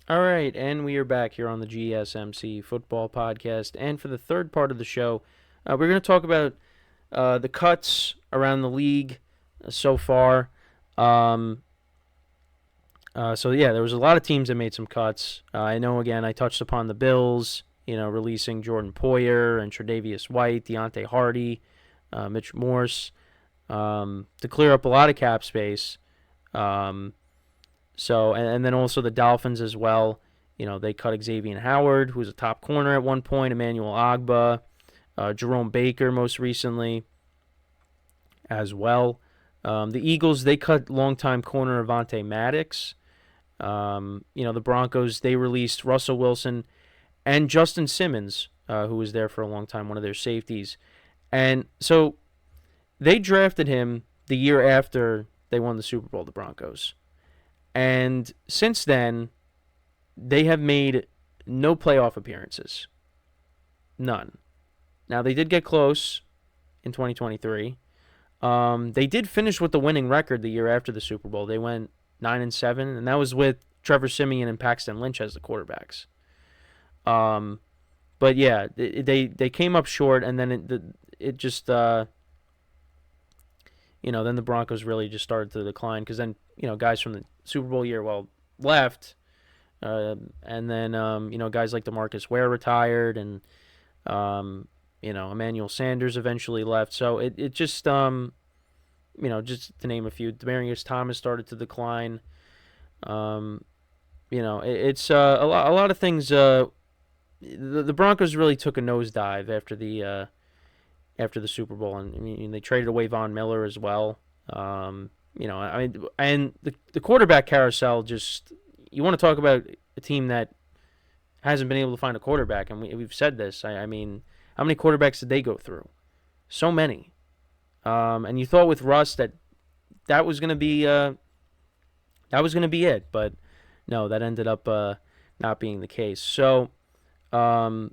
All right, and we are back here on the GSMC Football Podcast. And for the third part of the show, we're going to talk about the cuts around the league so far. Um, there was a lot of teams that made some cuts. I know, again, I touched upon the Bills, releasing Jordan Poyer and Tre'Davious White, Deontay Hardy, Mitch Morse, to clear up a lot of cap space. And then also the Dolphins as well. They cut Xavier Howard, who was a top corner at one point, Emmanuel Agba, Jerome Baker most recently as well. The Eagles, they cut longtime corner Avonte Maddox. The Broncos, they released Russell Wilson and Justin Simmons, who was there for a long time, one of their safeties. And so they drafted him the year after they won the Super Bowl, the Broncos. And since then, they have made no playoff appearances. None. Now, they did get close in 2023. They did finish with the winning record the year after the Super Bowl. They went 9-7, and that was with Trevor Siemian and Paxton Lynch as the quarterbacks. But yeah, they came up short, and then it just then the Broncos really just started to decline because then guys from the Super Bowl year left, and then guys like DeMarcus Ware retired, and Emmanuel Sanders eventually left. So it just just to name a few, Demaryius Thomas started to decline. It's a lot of things. The Broncos really took a nosedive after the Super Bowl, and they traded away Von Miller as well. And the quarterback carousel, just, you want to talk about a team that hasn't been able to find a quarterback, and we've said this. I mean, how many quarterbacks did they go through? So many. And you thought with Russ that was going to be it, but no, that ended up not being the case. So, in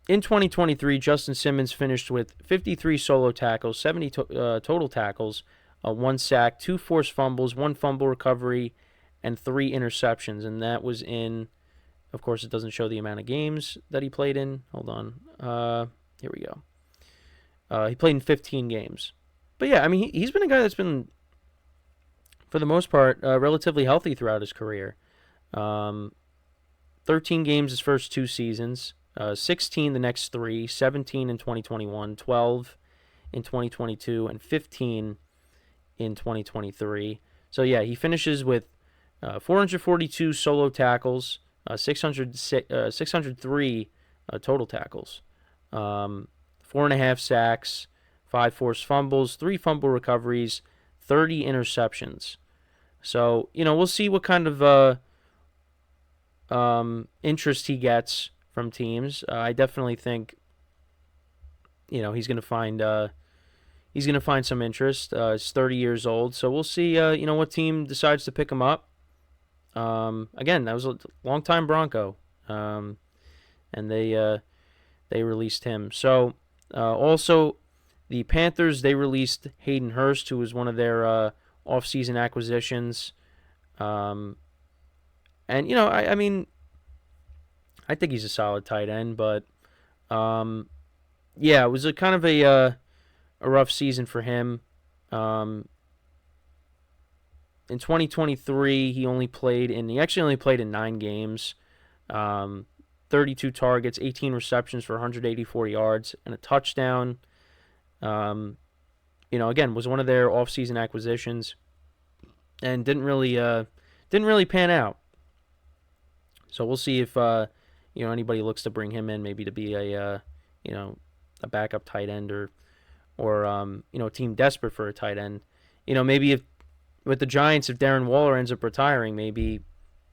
2023, Justin Simmons finished with 53 solo tackles, 70 total tackles, 1 sack, 2 forced fumbles, 1 fumble recovery, and 3 interceptions. And that was in, of course, it doesn't show the amount of games that he played in. Hold on. Here we go. He played in 15 games. But yeah, I mean, he's been a guy that's been, for the most part, relatively healthy throughout his career. 13 games his first 2 seasons. 16 the next 3, 17 in 2021, 12 in 2022, and 15 in 2023. So yeah, he finishes with 442 solo tackles, 603 total tackles, 4.5 sacks, 5 forced fumbles, 3 fumble recoveries, 30 interceptions. So, we'll see what kind of interest he gets from teams. I definitely think, he's going to find some interest. He's 30 years old, so we'll see. What team decides to pick him up. Again, that was a long-time Bronco, and they released him. So also the Panthers, they released Hayden Hurst, who was one of their off-season acquisitions. I mean, I think he's a solid tight end, but it was a kind of a rough season for him. In 2023, he actually only played in 9 games, 32 targets, 18 receptions for 184 yards and a touchdown. Again, was one of their off-season acquisitions, and didn't really pan out. So we'll see if anybody looks to bring him in, maybe to be a backup tight end, or a team desperate for a tight end. Maybe if with the Giants, if Darren Waller ends up retiring, maybe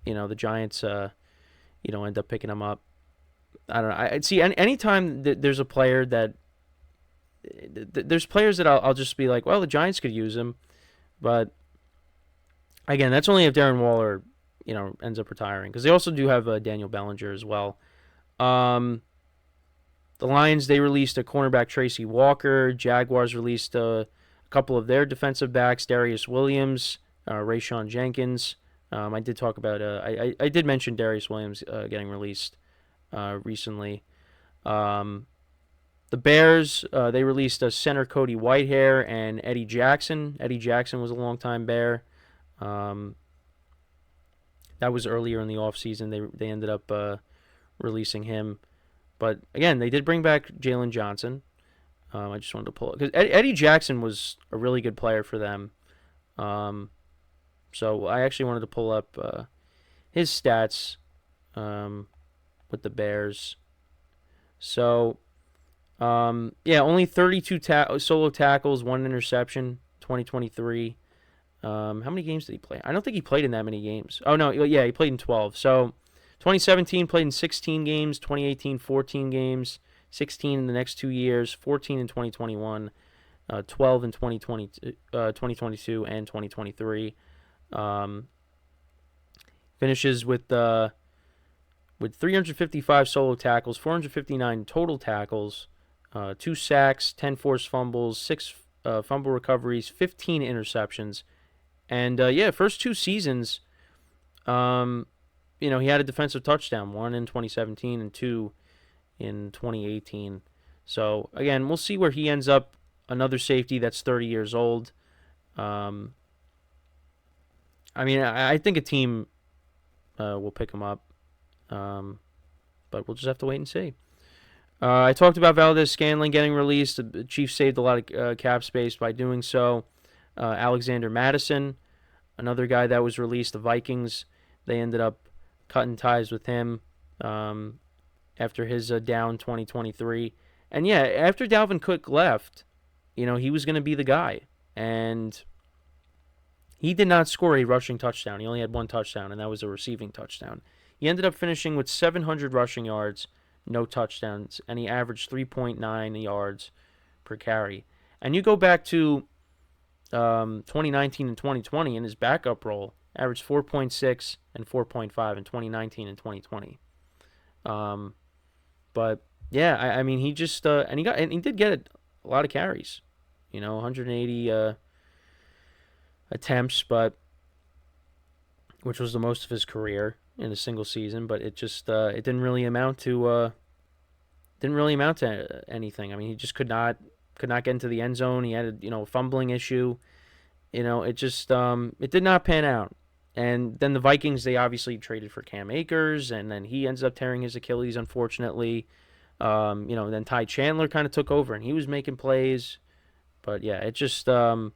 the Giants end up picking him up. I don't know. I see anytime that there's a player that there's players that I'll just be like, well, the Giants could use him, but again, that's only if Darren Waller ends up retiring, because they also do have Daniel Bellinger as well. The Lions, they released a cornerback, Tracy Walker. Jaguars released a couple of their defensive backs, Darius Williams, Rayshon Jenkins, I did talk about I did mention Darius Williams getting released recently. The Bears, they released a center Cody Whitehair and Eddie Jackson. Eddie Jackson was a longtime Bear. That was earlier in the offseason. They ended up releasing him. But again, they did bring back Jalen Johnson. I just wanted to pull it because Eddie Jackson was a really good player for them. So I actually wanted to pull up his stats with the Bears. So only 32 solo tackles, 1 interception, 2023. How many games did he play? I don't think he played in that many games. Oh, no, yeah, he played in 12. So 2017 played in 16 games, 2018 14 games, 16 in the next 2 years, 14 in 2021, 12 in 2022 and 2023. Finishes with 355 solo tackles, 459 total tackles, 2 sacks, 10 forced fumbles, 6 fumble recoveries, 15 interceptions. And, first 2 seasons, he had a defensive touchdown, 1 in 2017 and 2 in 2018. So, again, we'll see where he ends up. Another safety that's 30 years old. I think a team will pick him up. But we'll just have to wait and see. I talked about Valdez-Scantling getting released. The Chiefs saved a lot of cap space by doing so. Alexander Madison, another guy that was released. The Vikings, they ended up cutting ties with him after his down 2023. And yeah, after Dalvin Cook left, he was going to be the guy. And he did not score a rushing touchdown. He only had 1 touchdown, and that was a receiving touchdown. He ended up finishing with 700 rushing yards, no touchdowns, and he averaged 3.9 yards per carry. And you go back to 2019 and 2020 in his backup role, averaged 4.6 and 4.5 in 2019 and 2020. But yeah, he just and he did get a lot of carries, 180 attempts, but which was the most of his career in a single season. But it just it didn't really amount to anything. He just could not get into the end zone. He had a fumbling issue. It just it did not pan out. And then the Vikings, they obviously traded for Cam Akers, and then he ends up tearing his Achilles, unfortunately. Then Ty Chandler kind of took over, and he was making plays. But yeah, it just that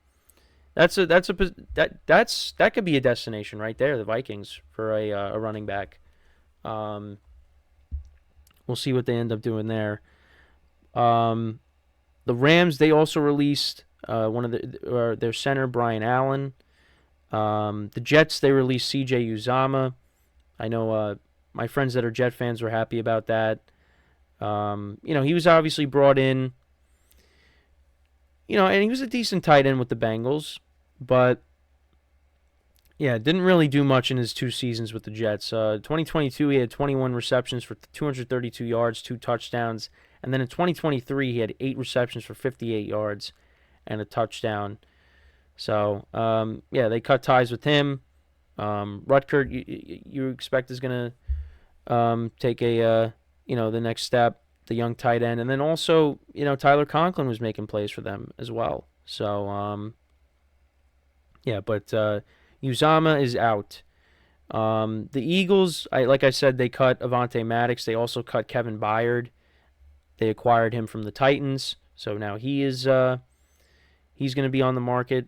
could be a destination right there, the Vikings, for a running back. We'll see what they end up doing there. The Rams, they also released one of their center, Brian Allen. The Jets, they released C.J. Uzomah. I know my friends that are Jet fans were happy about that. He was obviously brought in, and he was a decent tight end with the Bengals, but yeah, didn't really do much in his 2 seasons with the Jets. 2022, he had 21 receptions for 232 yards, 2 touchdowns, and then in 2023, he had 8 receptions for 58 yards and a touchdown. So, they cut ties with him. Rutger, you expect is going to take the next step, the young tight end. And then also, Tyler Conklin was making plays for them as well. So, but Uzomah is out. The Eagles, like I said, they cut Avonte Maddox. They also cut Kevin Byard. They acquired him from the Titans. So now he's going to be on the market.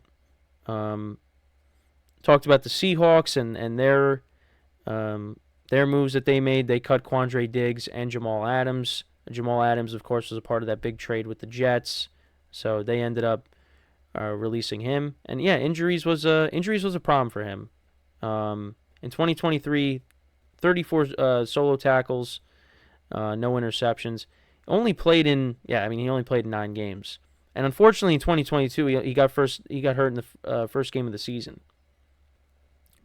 Talked about the Seahawks and their moves that they made. They cut Quandre Diggs and Jamal Adams. Jamal Adams, of course, was a part of that big trade with the Jets. So they ended up releasing him. And yeah, injuries was a problem for him. In 2023, 34 solo tackles, no interceptions. He only played in 9 games. And unfortunately, in 2022, he got hurt in the first game of the season.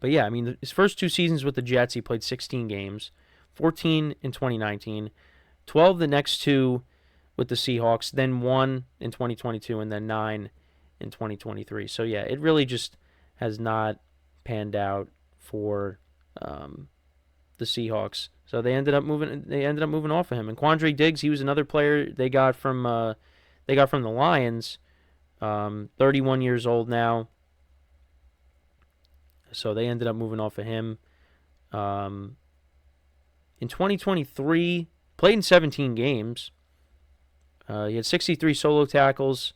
But yeah, his first 2 seasons with the Jets, he played 16 games, 14 in 2019, 12 the next 2 with the Seahawks, then 1 in 2022, and then 9 in 2023. So yeah, it really just has not panned out for the Seahawks. So they ended up moving off of him. And Quandre Diggs, he was another player they got from the Lions. 31 years old now. So they ended up moving off of him. In 2023, played in 17 games. He had 63 solo tackles,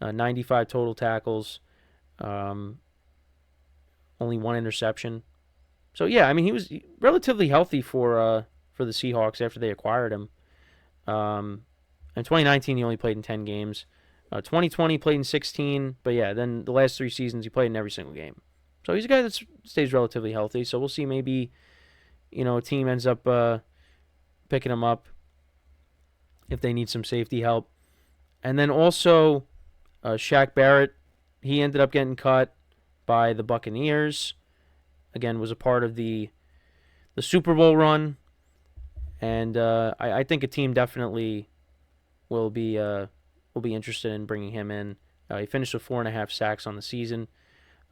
95 total tackles, only one interception. So yeah, I mean he was relatively healthy for the Seahawks after they acquired him. In 2019, he only played in 10 games. 2020 played in 16, but yeah, then the last 3 seasons he played in every single game. So he's a guy that stays relatively healthy. So we'll see. Maybe a team ends up picking him up if they need some safety help. And then also Shaq Barrett, he ended up getting cut by the Buccaneers. Again, was a part of the Super Bowl run, and I think a team definitely will be interested in bringing him in. He finished with 4.5 sacks on the season.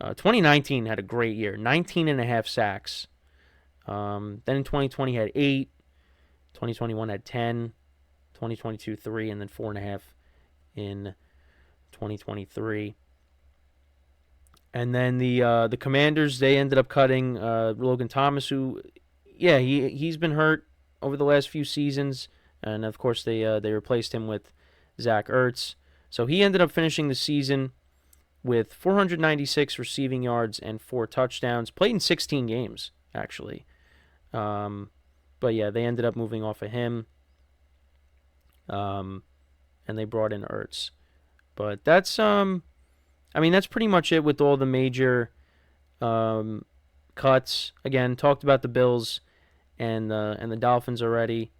2019 had a great year, 19.5 sacks. Then in 2020 had 8. 2021 had 10. 2022 3, and then 4.5 in 2023. And then the Commanders, they ended up cutting Logan Thomas, who, yeah, he's been hurt over the last few seasons, and of course they replaced him with Zach Ertz. So he ended up finishing the season with 496 receiving yards and 4 touchdowns. Played in 16 games, actually. But yeah, they ended up moving off of him, and they brought in Ertz. But that's that's pretty much it with all the major cuts. Again, talked about the Bills and the Dolphins already.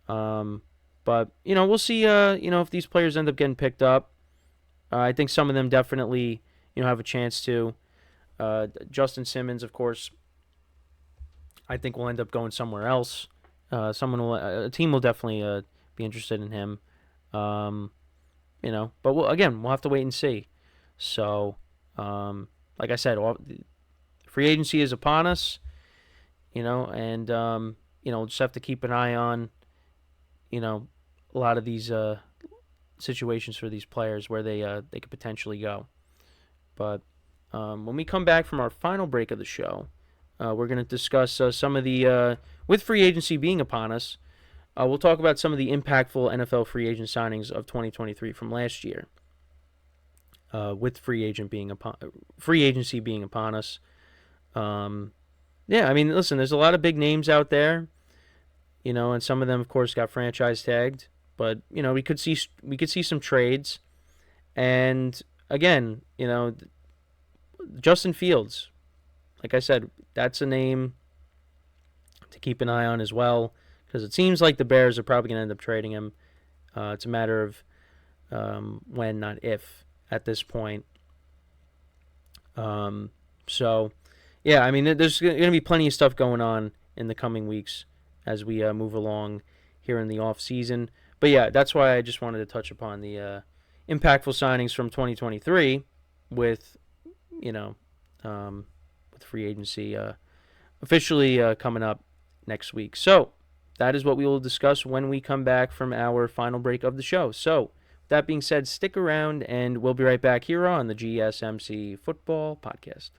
But we'll see. If these players end up getting picked up, I think some of them definitely have a chance to. Justin Simmons, of course, I think will end up going somewhere else. A team will definitely be interested in him. But we'll have to wait and see. So, like I said, free agency is upon us, and just have to keep an eye on, a lot of these situations for these players where they could potentially go. But when we come back from our final break of the show, we're going to discuss some of the with free agency being upon us. We'll talk about some of the impactful NFL free agent signings of 2023 from last year. With free agency being upon us. Listen, there's a lot of big names out there, and some of them, of course, got franchise tagged. But we could see some trades, and again, Justin Fields, like I said, that's a name to keep an eye on as well, because it seems like the Bears are probably going to end up trading him. It's a matter of when, not if, at this point. So, yeah, there's going to be plenty of stuff going on in the coming weeks as we move along here in the off season. But yeah, that's why I just wanted to touch upon the impactful signings from 2023 with free agency officially coming up next week. So that is what we will discuss when we come back from our final break of the show. So that being said, stick around and we'll be right back here on the GSMC Football Podcast.